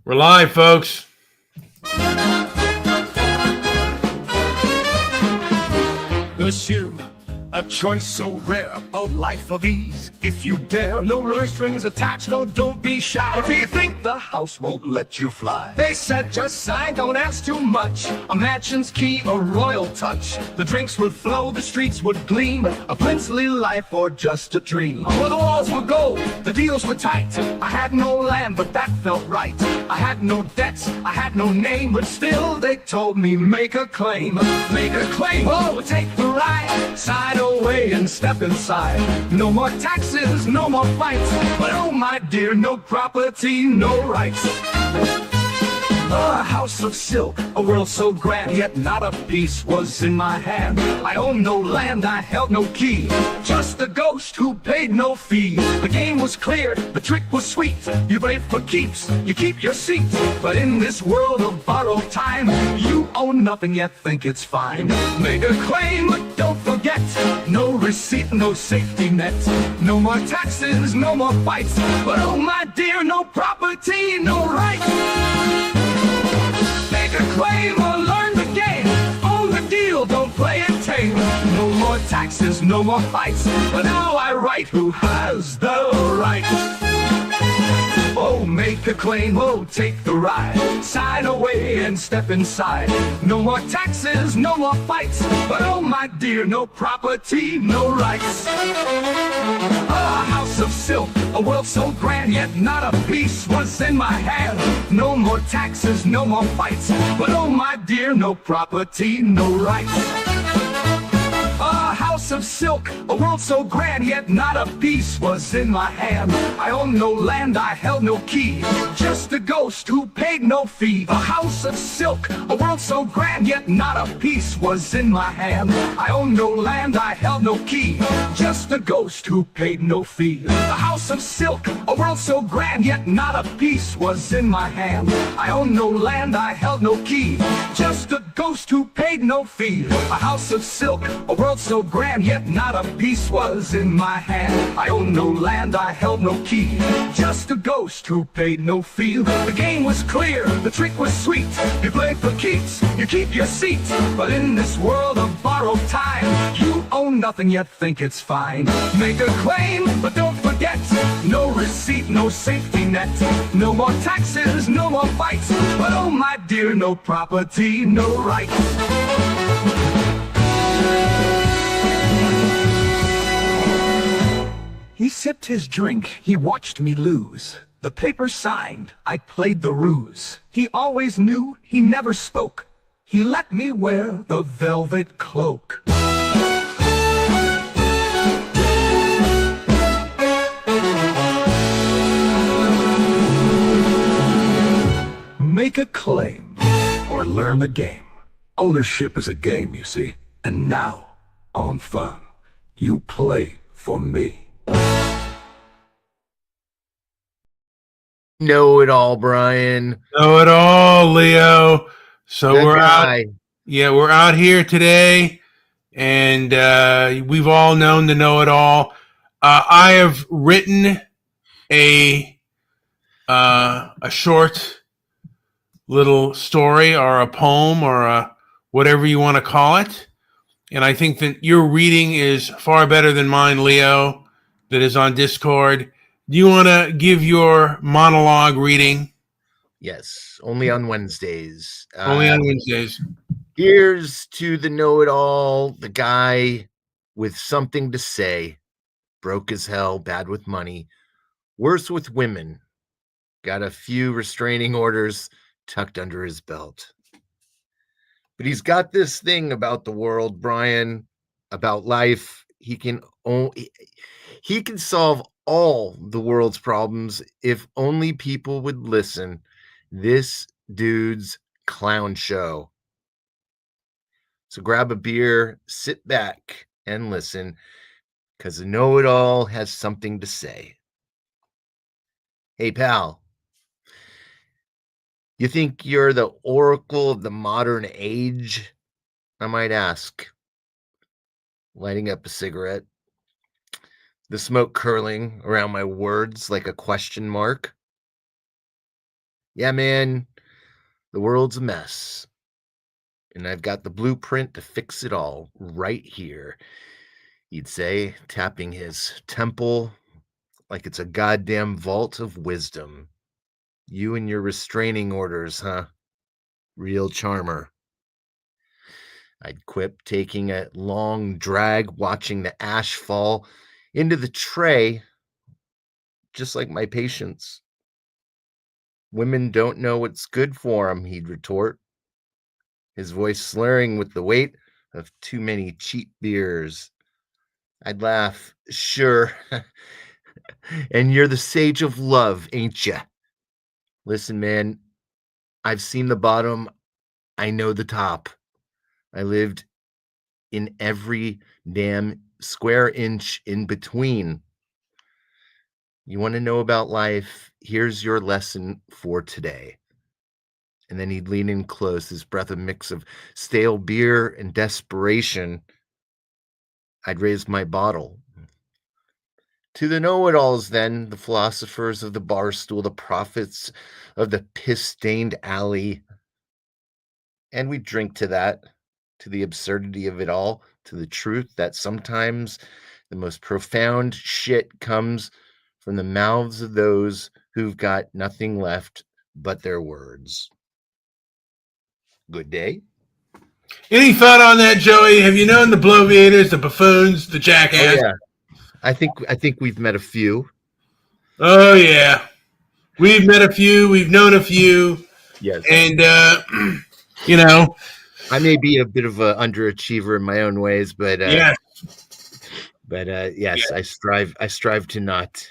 We're live, folks. Pursue a choice so rare, a life of ease. If you dare, no strings attached, no, don't be shy. If you think the house won't let you fly, they said just sign, don't ask too much. A mansion's key, a royal touch. The drinks would flow, the streets would gleam. A princely life or just a dream. Where the walls were gold, the deals were tight. I had no land, but that felt right. I had no debts, I had no name, but still they told me make a claim. Make a claim, oh, take the ride. Sign away and step inside. No more taxes, no more fights. But oh my dear, no property, no rights. A house of silk, a world so grand, yet not a piece was in my hand. I owned no land, I held no key, just a ghost who paid no fee. The game was clear, the trick was sweet. You play for keeps, you keep your seat. But in this world of borrowed time, you own nothing yet think it's fine. Make a claim, but don't forget, no receipt, no safety net. No more taxes, no more fights. But oh my dear, no property, no rights. Make a claim or learn the game. Own the deal, don't play it tame. No more taxes, no more fights. But now I write who has the right. Oh, make a claim, oh, take the ride. Sign away and step inside. No more taxes, no more fights. But oh my dear, no property, no rights. A house of silk, a world so grand, yet not a piece was in my hand. No more taxes, no more fights. But oh my dear, no property, no rights. A house of silk, a world so grand, yet not a piece was in my hand. I owned no land, I held no key, just a ghost who paid no fee. A house of silk, a world so grand, yet not a piece was in my hand. I owned no land, I held no key, just a ghost who paid no fee. A house of silk, a world so grand, yet not a piece was in my hand. I owned no land, I held no key, just a ghost who paid no fee. A house of silk, a world so grand, yet not a piece was in my hand. I owned no land, I held no key, just a ghost who paid no fee. The game was clear, the trick was sweet. You play for keeps, you keep your seat. But in this world of borrowed time, you own nothing yet think it's fine. Make a claim, but don't forget, no receipt, no safety net. No more taxes, no more fights. But oh my dear, no property, no rights. He sipped his drink, he watched me lose. The paper signed, I played the ruse. He always knew, he never spoke. He let me wear the velvet cloak. Make a claim, or learn the game. Ownership is a game, you see. And now, on fun, you play for me. Know it all, Brian. Know it all, Leo. So Good we're guy. out. Yeah, we're out here today, and we've all known to know it all. I have written a short little story, or a poem, or whatever you want to call it, and I think that your reading is far better than mine, Leo. That is on Discord. Do you want to give your monologue reading? Yes, only on Wednesdays. Only on Wednesdays. Here's to the know-it-all, the guy with something to say. Broke as hell, bad with money, worse with women. Got a few restraining orders tucked under his belt. But he's got this thing about the world, Brian, about life. He can solve all the world's problems if only people would listen. This dude's clown show. So grab a beer, sit back, and listen, because the know-it-all has something to say. Hey, pal, you think you're the oracle of the modern age? I might ask, lighting up a cigarette, the smoke curling around my words like a question mark. Yeah, man, the world's a mess, and I've got the blueprint to fix it all right here, he'd say, tapping his temple like it's a goddamn vault of wisdom. You and your restraining orders, huh? Real charmer. I'd quip, taking a long drag, watching the ash fall into the tray, just like my patients. Women don't know what's good for 'em, he'd retort, his voice slurring with the weight of too many cheap beers. I'd laugh, sure. And you're the sage of love, ain't ya? Listen, man, I've seen the bottom. I know the top. I lived in every damn square inch in between. You want to know about life? Here's your lesson for today. And then he'd lean in close, his breath a mix of stale beer and desperation. I'd raise my bottle. To the know-it-alls, then, the philosophers of the bar stool, the prophets of the piss-stained alley. And we drink to that, to the absurdity of it all, to the truth that sometimes the most profound shit comes from the mouths of those who've got nothing left but their words. Good day. Any thought on that, Joey? Have you known the bloviators, the buffoons, the jackass? Oh yeah, I think we've met a few. Oh yeah, we've met a few, we've known a few, Yes, and you know, I may be a bit of an underachiever in my own ways, yeah. yes, I strive to not.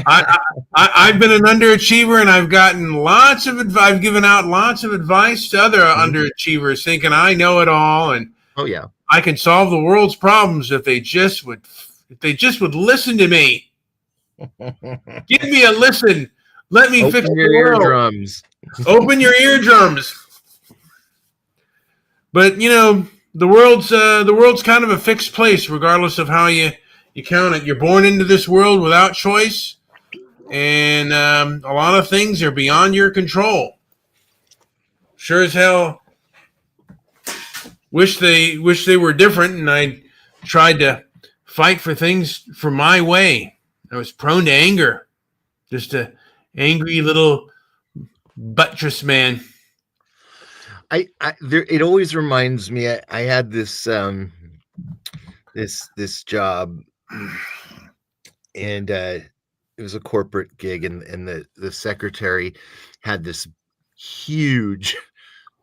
I've been an underachiever, and I've gotten lots of advice. I've given out lots of advice to other Mhm. underachievers, thinking I know it all and Oh yeah. I can solve the world's problems if they just would listen to me. Give me a listen. Let me fix Open the your world. eardrums. Open your eardrums. But the world's kind of a fixed place, regardless of how you count it. You're born into this world without choice, and a lot of things are beyond your control. Sure as hell wish they were different, and I tried to fight for things for my way. I was prone to anger, just a angry little buttress man. I there it always reminds me I had this job, and it was a corporate gig, and the secretary had this huge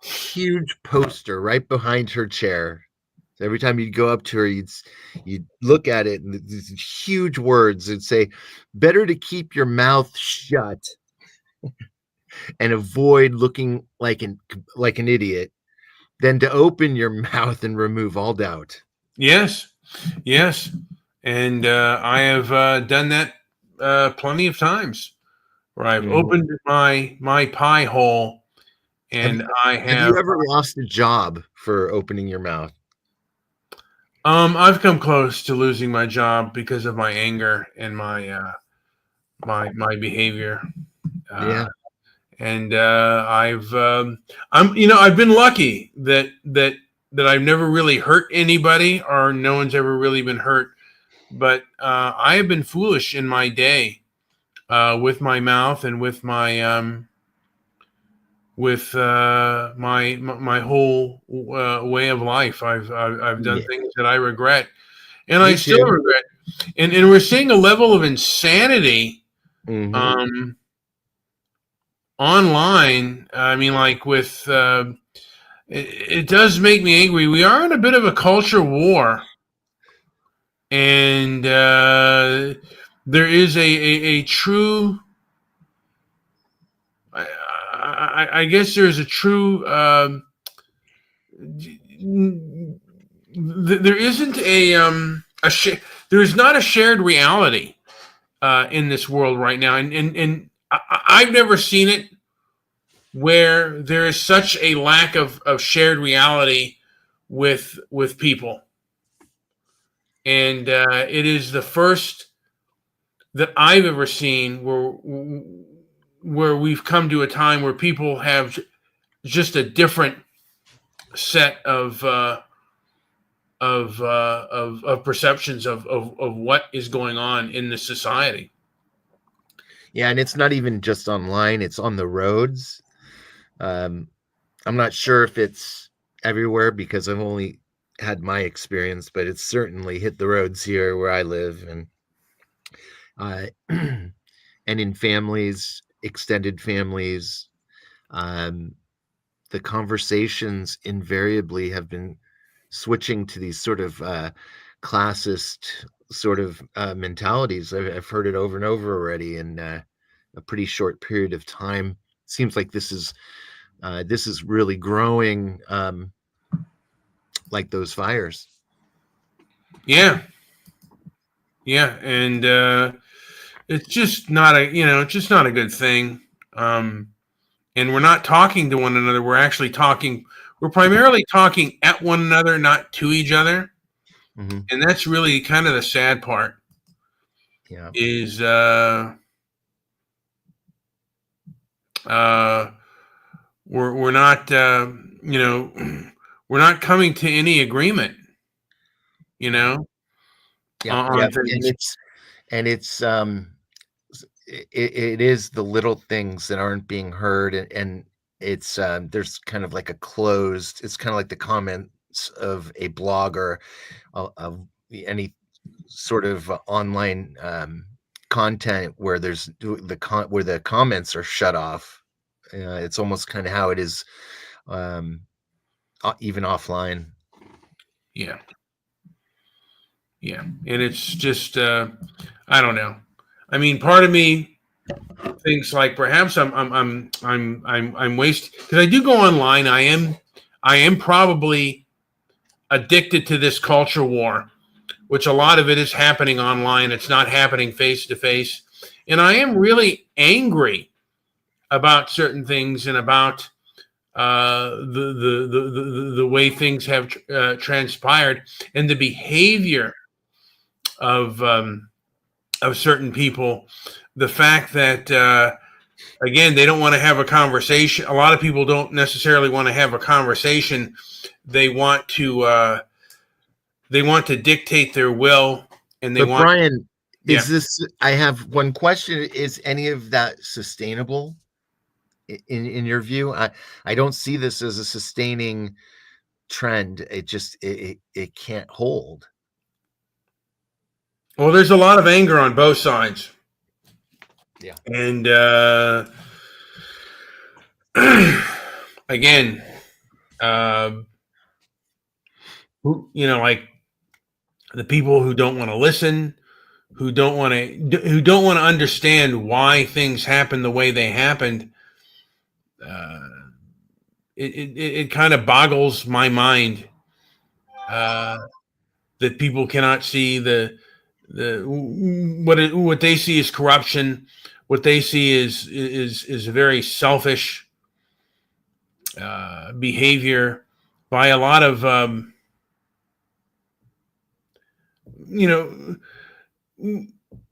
huge poster right behind her chair. So every time you'd go up to her, you'd look at it, and these huge words that say, "Better to keep your mouth shut and avoid looking like an idiot than to open your mouth and remove all doubt." Yes, yes, and I have done that plenty of times, where I've Mhm. opened my pie hole, Have and you I have you have ever lost a job for opening your mouth? I've come close to losing my job because of my anger and my behavior. Uh, Yeah. and I've been lucky that I've never really hurt anybody, or no one's ever really been hurt. But I have been foolish in my day, with my mouth and with my whole way of life. I've done Yeah. things that I regret, and I Me still too. regret. And we're seeing a level of insanity Mhm. um, online. I mean, like with it does make me angry. We are in a bit of a culture war, and there is a true. I guess there's a true. There isn't there is not a shared reality in this world right now, and I've never seen it where there is such a lack of shared reality with people, and it is the first that I've ever seen where we've come to a time where people have just a different set of perceptions of what is going on in the society. Yeah, and it's not even just online, it's on the roads. Um, I'm not sure if it's everywhere because I've only had my experience, but it's certainly hit the roads here where I live, and uh, and in families, extended families, um, the conversations invariably have been switching to these sort of classist sort of mentalities. I've heard it over and over already in a pretty short period of time. Seems like this is really growing, like those fires. Yeah, yeah, and it's just not a it's just not a good thing. And we're not talking to one another. We're actually talking. We're primarily talking at one another, not to each other. Hmm. And that's really kind of the sad part. Yeah. Is uh, we're not we're not coming to any agreement. You Yeah. know, Yeah. Yeah. on things. And it's it is the little things that aren't being heard, and it's there's kind of like a closed. It's kind of like the comments of a blogger of any sort of online content where there's where the comments are shut off. It's almost kind of how it is, um, even offline. Yeah, yeah, and it's just I don't know. I mean, part of me thinks like perhaps I'm wasting because I do go online. I am probably addicted to this culture war, which a lot of it is happening online. It's not happening face to face, and I am really angry about certain things and about the way things have transpired and the behavior of um, of certain people. The fact that again, they don't want to have a conversation. A lot of people don't necessarily want to have a conversation. They want to dictate their will, and they But want Brian, yeah. is this? I have one question. Is any of that sustainable in your view? I don't see this as a sustaining trend. It just it can't hold. Well, there's a lot of anger on both sides, Yeah. and again, uh, like the people who don't want to listen, who don't want to understand why things happen the way they happened. Uh, it kind of boggles my mind uh, that people cannot see the what they see is corruption. What they see is very selfish behavior by a lot of you know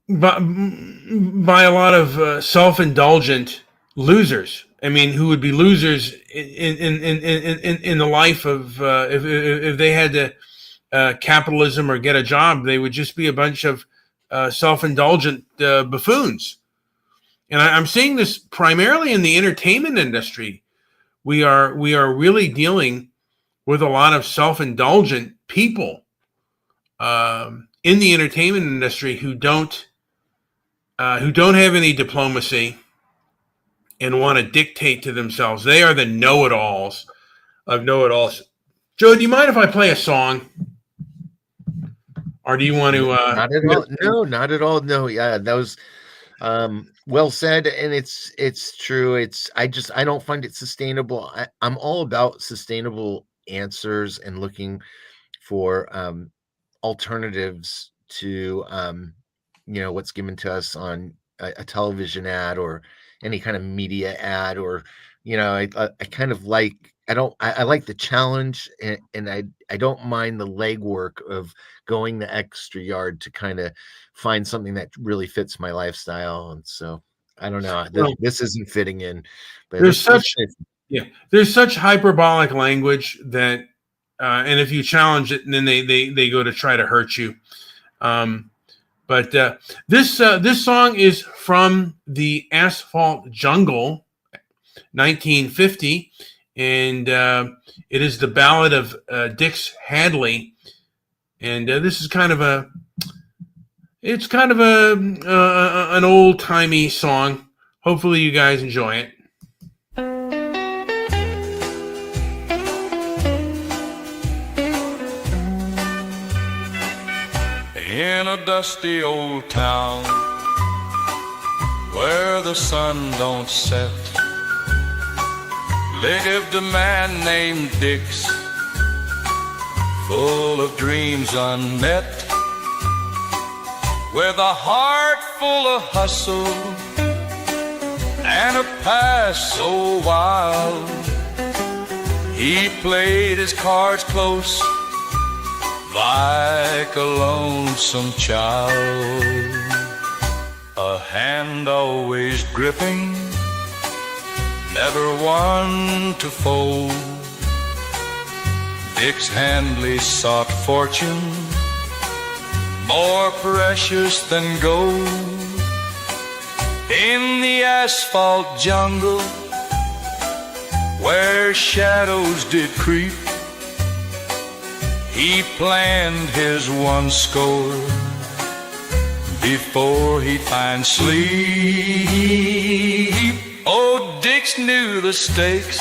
by a lot of self-indulgent losers. I mean, who would be losers in the life of if they had to capitalism or get a job, they would just be a bunch of self-indulgent buffoons. And I'm seeing this primarily in the entertainment industry. We are really dealing with a lot of self-indulgent people in the entertainment industry who don't have any diplomacy and want to dictate to themselves. They are the know-it-alls of know-it-alls. Joe, do you mind if I play a song, or do you want to? Not at all. No, not at all. No, yeah, that was well said, and it's true. I don't find it sustainable. I'm all about sustainable answers and looking for alternatives to what's given to us on a television ad or any kind of media ad, or I kind of like I like the challenge, and I don't mind the legwork of going the extra yard to kind of find something that really fits my lifestyle. And so I don't know. Well, This isn't fitting in. But there's such hyperbolic language that, and if you challenge it, then they go to try to hurt you. But this song is from the Asphalt Jungle, 1950, and it is the ballad of Dix Hadley, and this is kind of an old timey song. Hopefully, you guys enjoy it. In a dusty old town where the sun don't set, lived a man named Dix, full of dreams unmet, with a heart full of hustle and a past so wild. He played his cards close like a lonesome child, a hand always gripping, never one to fold. Dix Handley sought fortune more precious than gold in the asphalt jungle where shadows did creep. He planned his one score before he'd find sleep. Oh, Dix knew the stakes,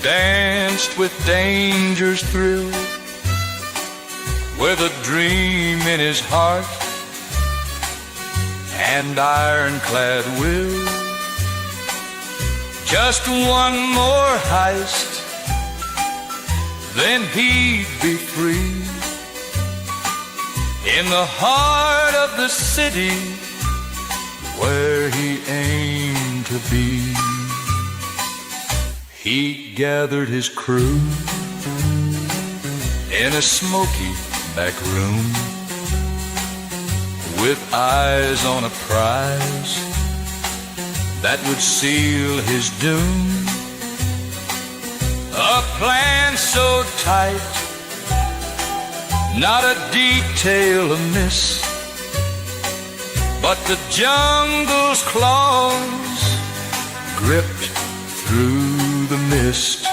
danced with danger's thrill, with a dream in his heart and ironclad will. Just one more heist, then he'd be free, in the heart of the city where he aimed to be. He gathered his crew in a smoky back room, with eyes on a prize that would seal his doom. A plan so tight, not a detail amiss, but the jungle's claws gripped through the mist.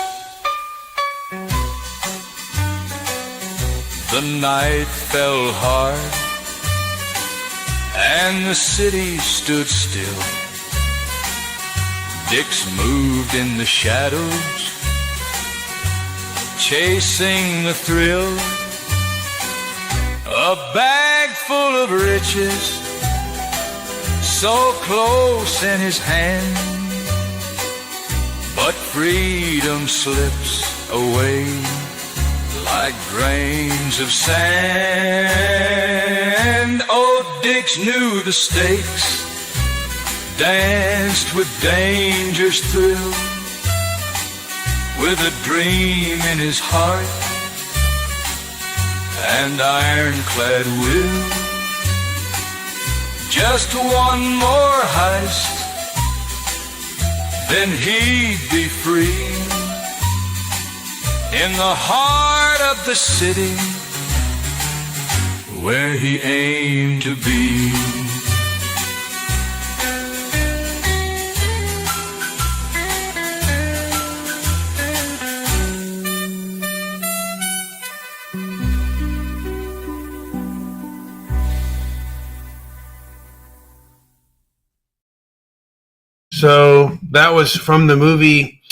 The night fell hard and the city stood still. Dix moved in the shadows, chasing the thrill. A bag full of riches, so close in his hand, but freedom slips away like grains of sand. Oh, Dix knew the stakes, danced with danger's thrill, with a dream in his heart and ironclad will. Just one more heist, then he'd be free, in the heart of the city where he aimed to be. So that was from the movie,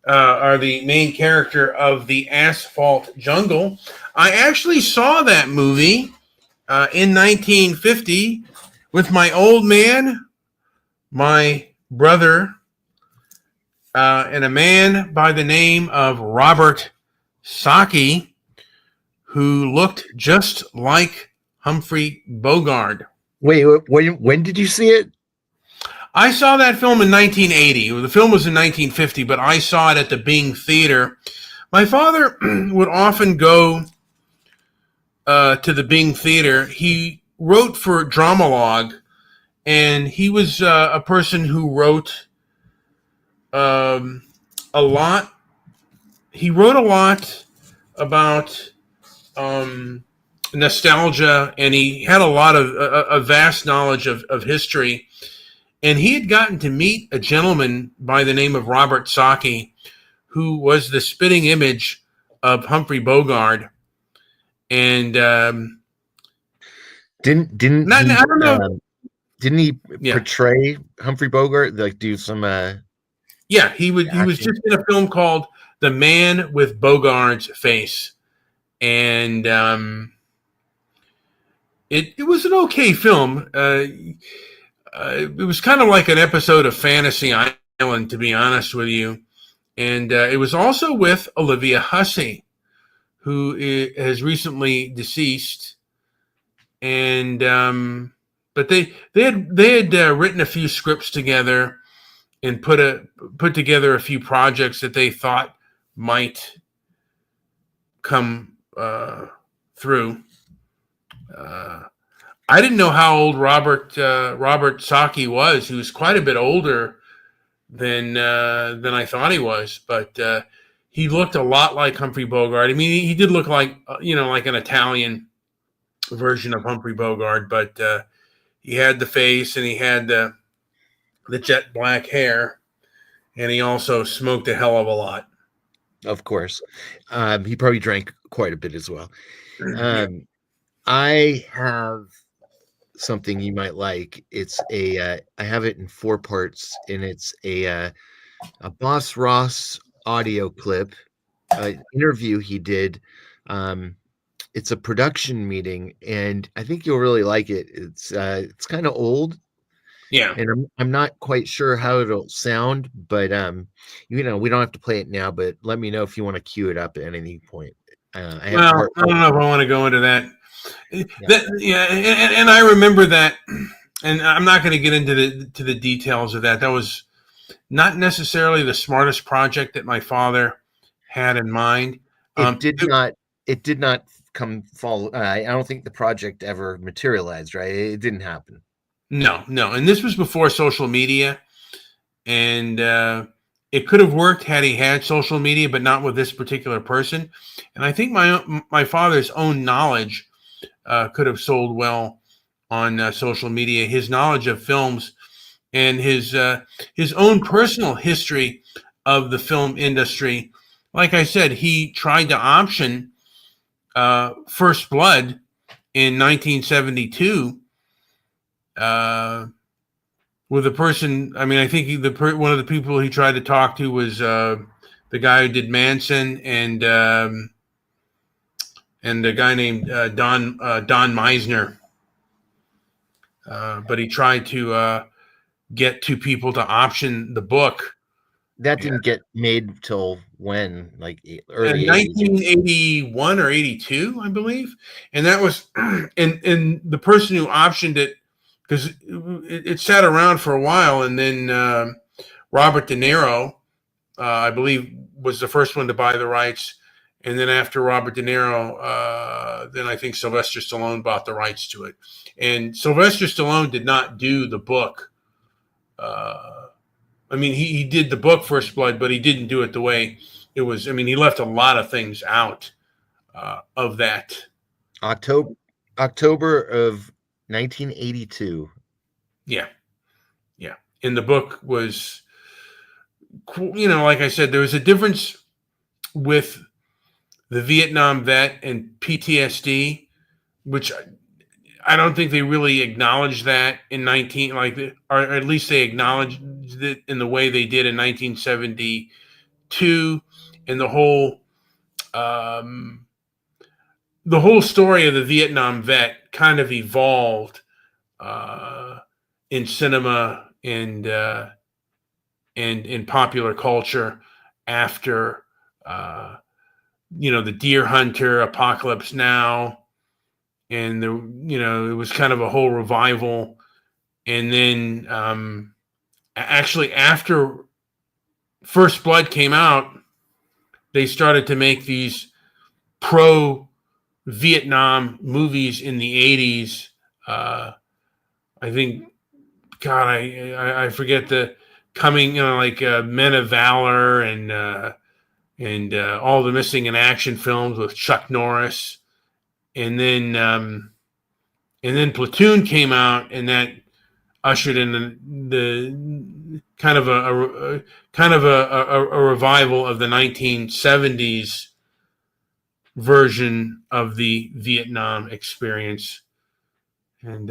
or the main character of the Asphalt Jungle. I actually saw that movie in 1950 with my old man, my brother, and a man by the name of Robert Saki, who looked just like Humphrey Bogart. Wait, when did you see it? I saw that film in 1980. The film was in 1950, but I saw it at the Bing Theater. My father would often go to the Bing Theater. He wrote for Dramalog, and he was a person who wrote a lot. He wrote a lot about nostalgia, and he had a vast knowledge of history. And he had gotten to meet a gentleman by the name of Robert Saki, who was the spitting image of Humphrey Bogart. And Didn't I he don't know. didn't he Yeah, portray Humphrey Bogart, like do some yeah. He was acting? just in a film called "The Man with Bogart's Face," and it was an okay film. It was kind of like an episode of Fantasy Island, to be honest with you. And it was also with Olivia Hussey, who has recently deceased. And but they had written a few scripts together and put together a few projects that they thought might come through. I didn't know how old Robert Saki was. He was quite a bit older than I thought he was, but he looked a lot like Humphrey Bogart. I mean, he did look like like an Italian version of Humphrey Bogart, but he had the face and he had the jet black hair, and he also smoked a hell of a lot. Of course. He probably drank quite a bit as well. Yeah. I have something you might like. It's I have it in 4 parts, and it's a Boss Ross audio clip, interview he did. Um, it's a production meeting, and I think you'll really like it. It's kind of old, Yeah. and I'm not quite sure how it'll sound, but we don't have to play it now, but let me know if you want to cue it up at any point. I have Well, part I don't know if I want to go into that. Yeah. Yeah, and I remember that, and I'm not going to get into the details of that. That was not necessarily the smartest project that my father had in mind. It did not it did not come fall. I don't think the project ever materialized, right? It didn't happen. No, no, and this was before social media, and it could have worked had he had social media, but not with this particular person. And I think my father's own knowledge could have sold well on social media. His knowledge of films and his own personal history of the film industry. Like I said, he tried to option First Blood in 1972 with a person. I mean, I think one of the people he tried to talk to was the guy who did Manson and a guy named Don Meisner. But he tried to get two people to option the book. That didn't get made till when? Like In early 80s. 1981 or 82, I believe. And that was, and the person who optioned it, because it sat around for a while, and then Robert De Niro, I believe, was the first one to buy the rights. And then after Robert De Niro, then I think Sylvester Stallone bought the rights to it. And Sylvester Stallone did not do the book. I mean, he did the book First Blood, but he didn't do it the way it was. I mean, he left a lot of things out of that. October of 1982. Yeah, yeah. And the book was, like I said, there was a difference with the Vietnam vet and PTSD, which I don't think they really acknowledged that in or at least they acknowledged it in the way they did in 1972, and the whole story of the Vietnam vet kind of evolved in cinema and in popular culture after the Deer Hunter, Apocalypse Now, and it was kind of a whole revival. And then actually after First Blood came out, they started to make these pro Vietnam movies in the 80s. I think God, I forget the coming, like Men of Valor and all the missing in action films with Chuck Norris, and then Platoon came out, and that ushered in the kind of a revival of the 1970s version of the Vietnam experience, and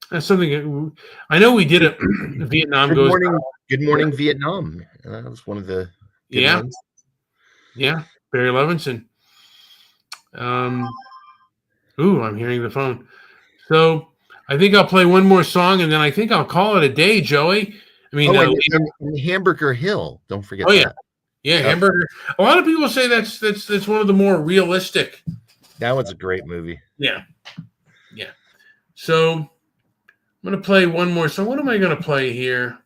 that's something I know we did it. Vietnam goes. Good morning, Vietnam. That was one of the good ones. Yeah, Barry Levinson. Ooh, I'm hearing the phone. So I think I'll play one more song, and then I think I'll call it a day, Joey. I mean, and Hamburger Hill. Don't forget that. Yeah, Hamburger. A lot of people say that's one of the more realistic. That was a great movie. Yeah. So I'm going to play one more song. What am I going to play here?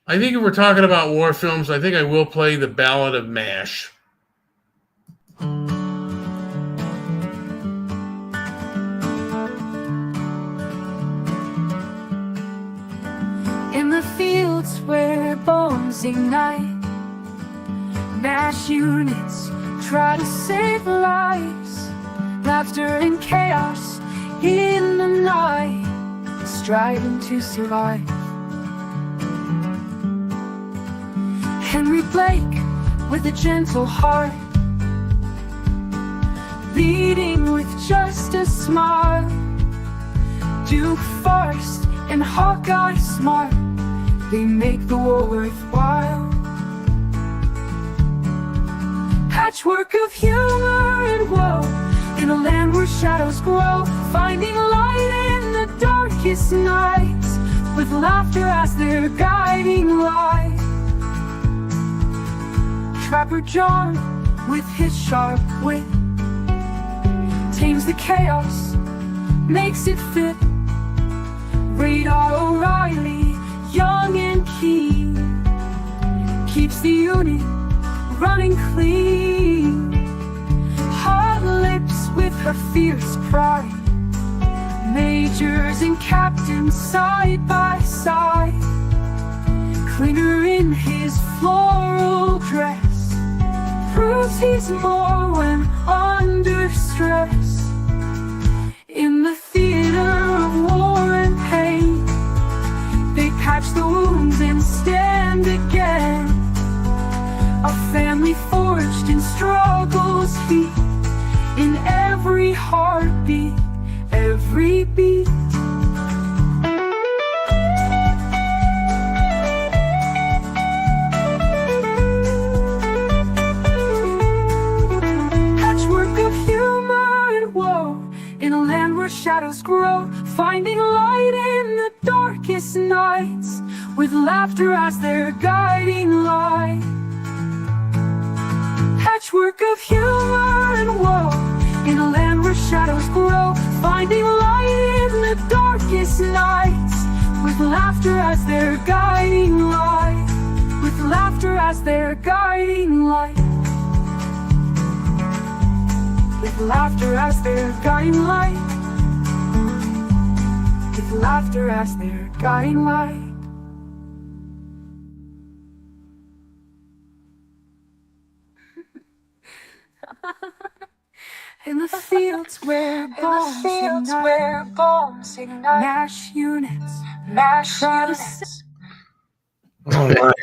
I think if we're talking about war films, I think I will play The Ballad of MASH. In the fields where bombs ignite, MASH units try to save lives. Laughter and chaos in the night, striving to survive. Henry Blake with a gentle heart, leading with just a smile. Duke Forrest and Hawkeye smart, they make the war worthwhile. Patchwork of humor and woe, in a land where shadows grow, finding light in the darkest nights, with laughter as their guiding light. Trapper John, with his sharp wit, tames the chaos, makes it fit. Radar O'Reilly, young and keen, keeps the unit running clean. Hot lips with her fierce pride, majors and captains side by side. Klinger in his floral dress proves he's more when under stress. In the theater of war and pain, they patch the wounds and stand again. A family forged in struggle's heat, in every heartbeat, every beat. Patchwork of humor and woe, in a land where shadows grow, finding light in the darkest nights, with laughter as their guiding light. Patchwork of humor and woe, in a land where shadows grow, finding light in the darkest nights, with laughter as their guiding light, with laughter as their guiding light, with laughter as their guiding light, with laughter as their guiding light. In the fields where bombs ignite, MASH units. Oh,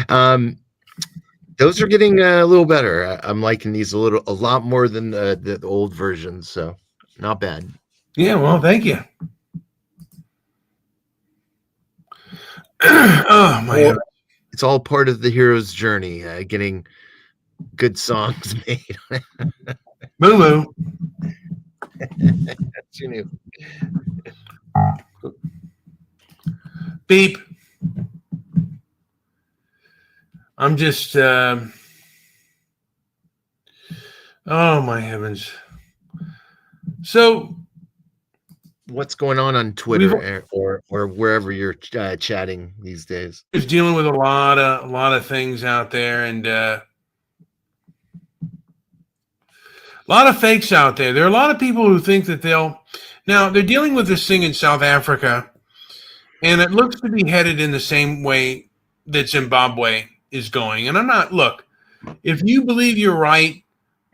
my. Those are getting a little better. I'm liking these a lot more than the old versions, so not bad. Yeah, well, thank you. Oh my God. It's all part of the hero's journey, getting good songs made. Moo moo. That's you knew. Beep. I'm just oh my heavens. So what's going on Twitter or wherever you're chatting these days? Just dealing with a lot of things out there, and a lot of fakes out there. There are a lot of people who think that they're dealing with this thing in South Africa, And it looks to be headed in the same way that Zimbabwe is going. And I'm not, look, if you believe you're right,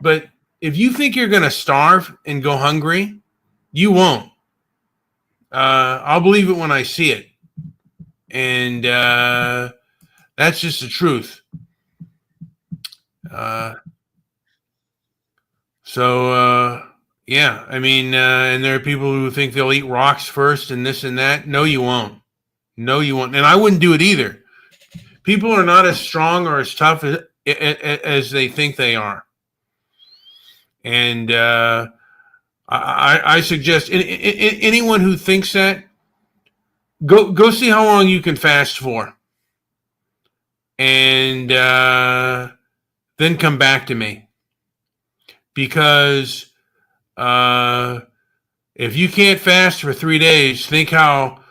but if you think you're going to starve and go hungry, you won't. I'll believe it when I see it. And that's just the truth. Yeah, I mean, and there are people who think they'll eat rocks first and this and that. No, you won't. No, you won't. And I wouldn't do it either. People are not as strong or as tough as they think they are. And I suggest anyone who thinks that, go see how long you can fast for. And then come back to me. Because if you can't fast for 3 days, think how,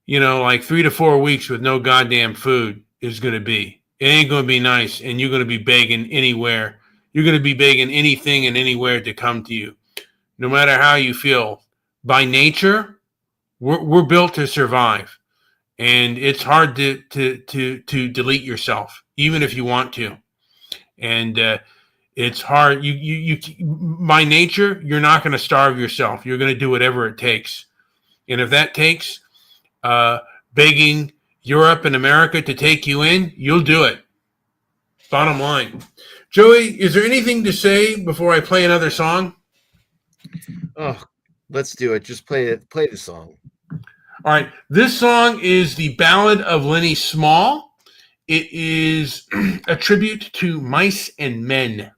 like 3 to 4 weeks with no goddamn food is going to be. It ain't going to be nice, and you're going to be begging anywhere. You're going to be begging anything and anywhere to come to you, no matter how you feel. By nature, we're built to survive, and it's hard to delete yourself, even if you want to. And it's hard. You by nature, you're not going to starve yourself. You're going to do whatever it takes, and if that takes begging Europe and America to take you in, you'll do it. Bottom line. Joey, is there anything to say before I play another song? Oh, let's do it. Just play it. Play the song. All right. This song is the Ballad of Lenny Small. It is a tribute to mice and men.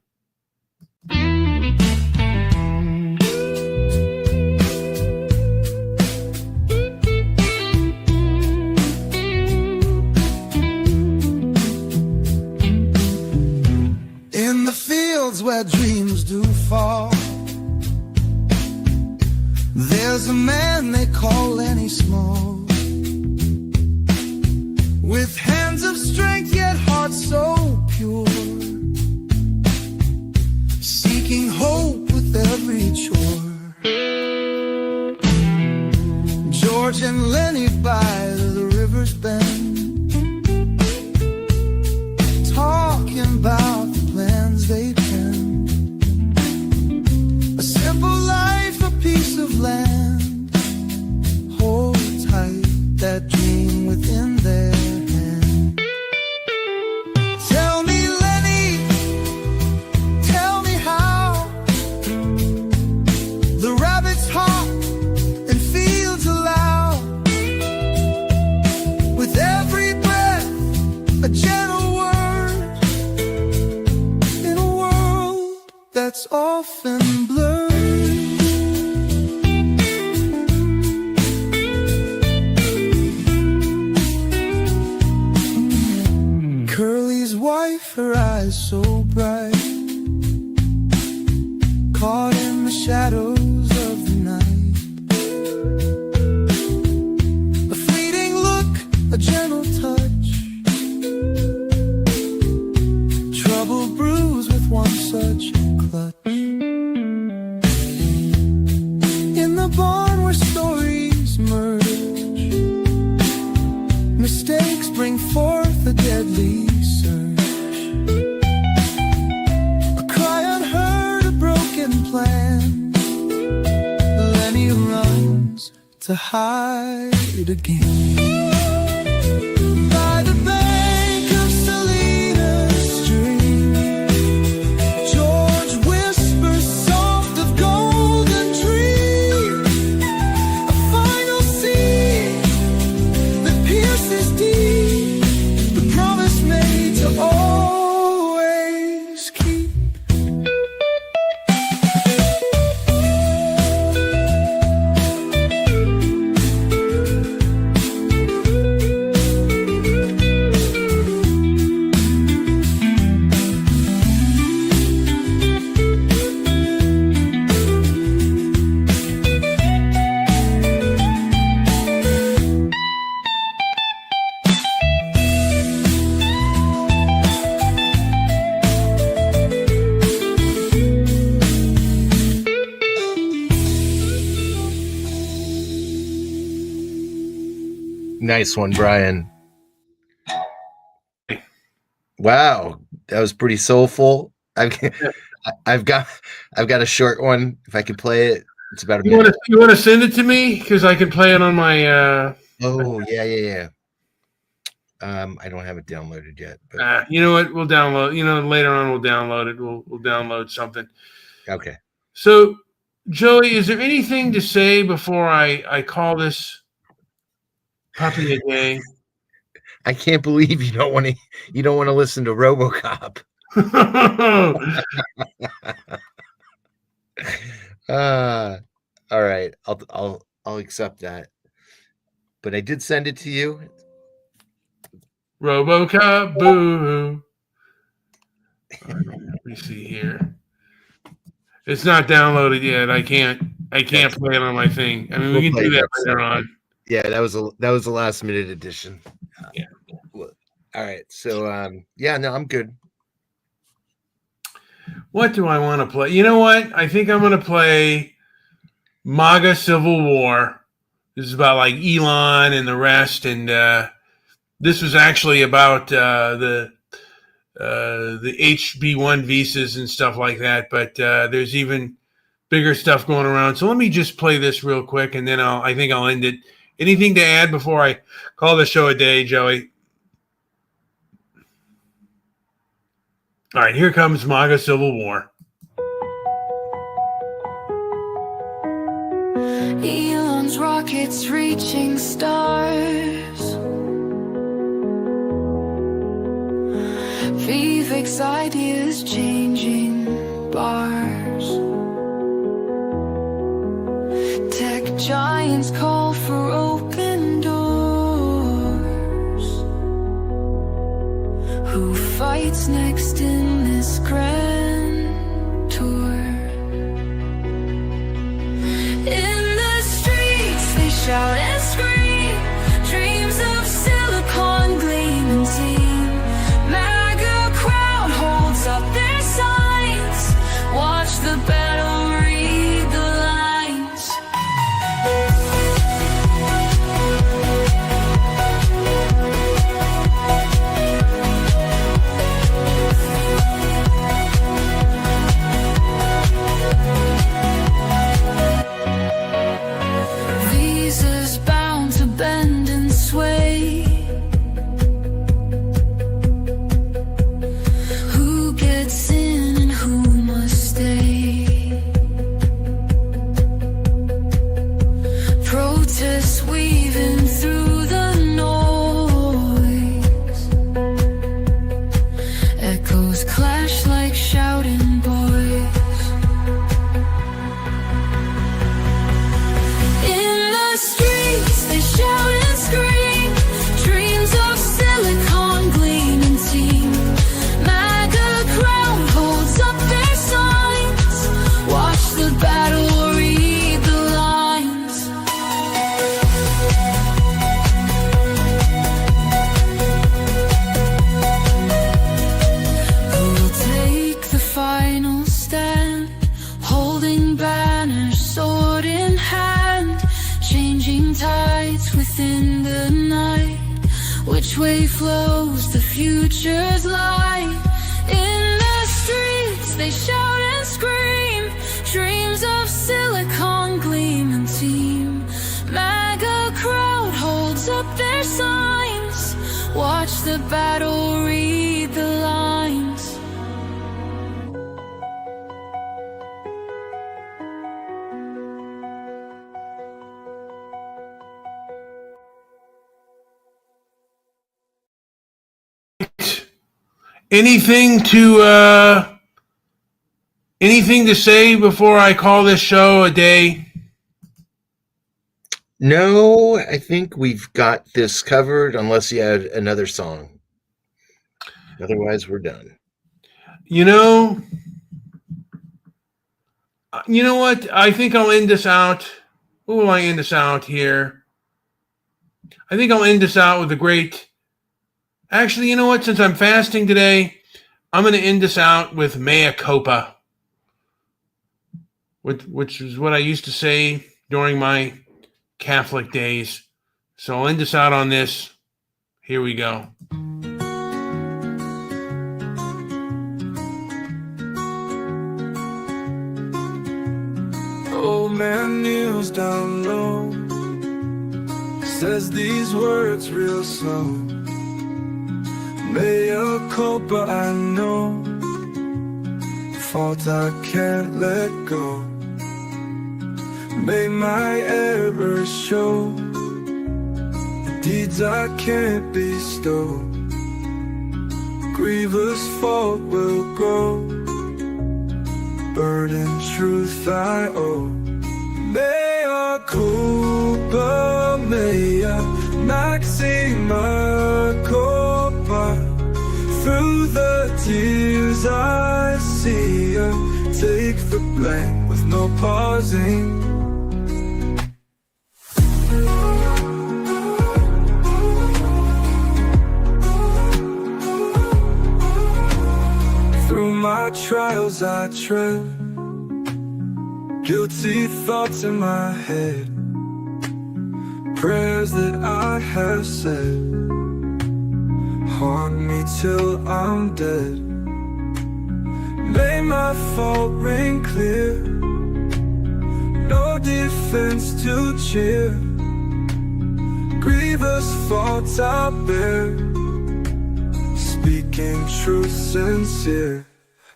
In the fields where dreams do fall, there's a man they call Lenny Small, with hands of strength yet heart so pure, seeking hope with every chore. George and Lenny by the river's bend, talking about the plans they penned. A simple life, a piece of land, hold tight that dream within their hand. Tell me, Lenny, tell me how the rabbits hop and fields allow, with every breath a gentle word, in a world that's often blurred. Curly's wife, her eyes so bright, caught in the shadows of the night. A fleeting look, a gentle touch, trouble brews with one such clutch. In the barn where stories merge, mistakes bring forth a deadly surge. A cry unheard, a broken plan, Lenny runs to hide again. By the bank of Salinas stream, George whispers soft of golden dream, a final scene that pierces deep, the promise made to always keep. Nice one, Brian. Wow, that was pretty soulful. I've got a short one. If I could play it, it's about a minute. You want to send it to me because I can play it on my. Oh yeah. I don't have it downloaded yet. But You know what? We'll download. Later on we'll download it. We'll download something. okay. So, Joey, is there anything to say before I call this puppy a day? I can't believe you don't want to listen to RoboCop. All right. I'll accept that. But I did send it to you. RoboCop, boo. Right, let me see here. It's not downloaded yet. I can't play it on my thing. I mean, we can do that later on. Yeah, that was a last minute addition. Yeah. All right. So no, I'm good. What do I want to play? You know what? I think I'm going to play MAGA Civil War. This is about like Elon and the rest, and this was actually about the HB1 visas and stuff like that. But there's even bigger stuff going around. So let me just play this real quick, and then I think I'll end it. Anything to add before I call the show a day, Joey? All right, here comes MAGA Civil War. Elon's rockets reaching stars. Vivek's ideas changing bars. Tech giants call for open doors. Who fights next in this grand tour? In the streets they shout and scream, dreams of silicon gleaming team. MAGA crowd holds up their signs, watch the battle, read the lines. Visas bound to bend and sway. Who gets in and who must stay? Protests weaving through the noise. Echoes clash like shouting boys. In the streets they shout and scream, dreams of silicon gleaming team. MAGA crowd holds up their signs, watch the battle, read the lines. Who'll take the final stand, holding banners, sword in hand, changing tides within the night? Which way flows the future's light? In the streets they shout and scream, dreams of silicon gleaming team. MAGA crowd holds up their signs, watch the battle, read the lines. Anything to say before I call this show a day? No, I think we've got this covered unless you had another song. Otherwise, we're done. You know what? I think I'll end this out. Who will I end this out here? I think I'll end this out with a great. Actually, you know what? Since I'm fasting today, I'm going to end this out with mea culpa, which is what I used to say during my Catholic days. So I'll end us out on this. Here we go. Old man kneels down low, says these words real slow. Mea culpa, I know, fault I can't let go. May my errors show, the deeds I can't bestow. Grievous fault will grow, burden truth I owe. Mea culpa, mea maxima culpa. Through the tears I see her, take the blame with no pausing. Through my trials I tread, guilty thoughts in my head, prayers that I have said haunt me till I'm dead. May my fault ring clear, no defense to cheer. Grievous faults I bear, speaking truth sincere.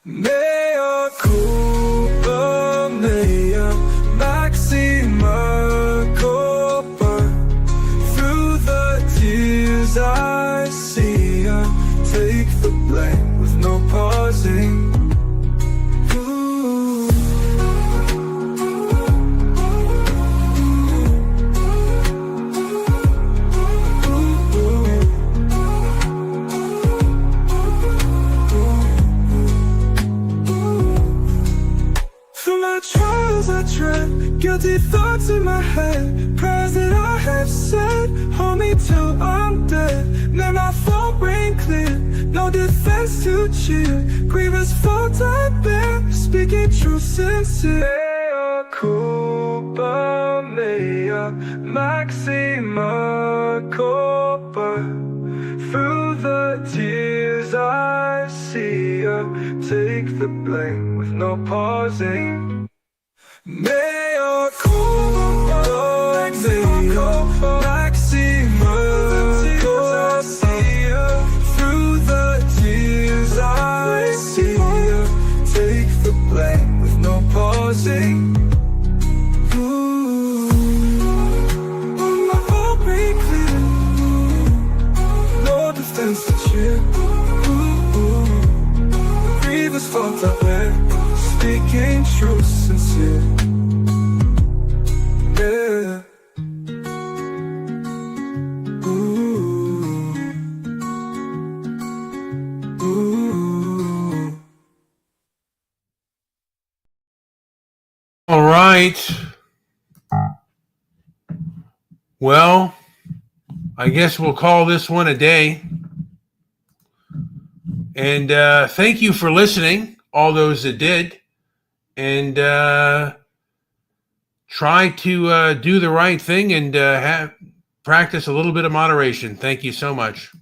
Mea culpa, mea maxima culpa. Through the tears I see her, take the blame with no pausing. Ooh. Through my trials I tread, guilty thoughts in my head, prayers that I have said haunt me till I'm dead. May my fault ring clear, no defense to cheer. Grievous fault I bear, speaking truth sincere. Mea culpa, mea maxima culpa. Through the tears I see her, take the blame with no pausing. Mea culpa, mea maxima culpa. Through the tears I see her, take the blame with no pausing. Ooh, my fault be clear, no defense to cheer. Ooh, grievous fault I bear, speaking truth sincere. Yeah. Ooh. Ooh. All right. Well, I guess we'll call this one a day. And thank you for listening, all those that did. And try to do the right thing and practice a little bit of moderation. Thank you so much.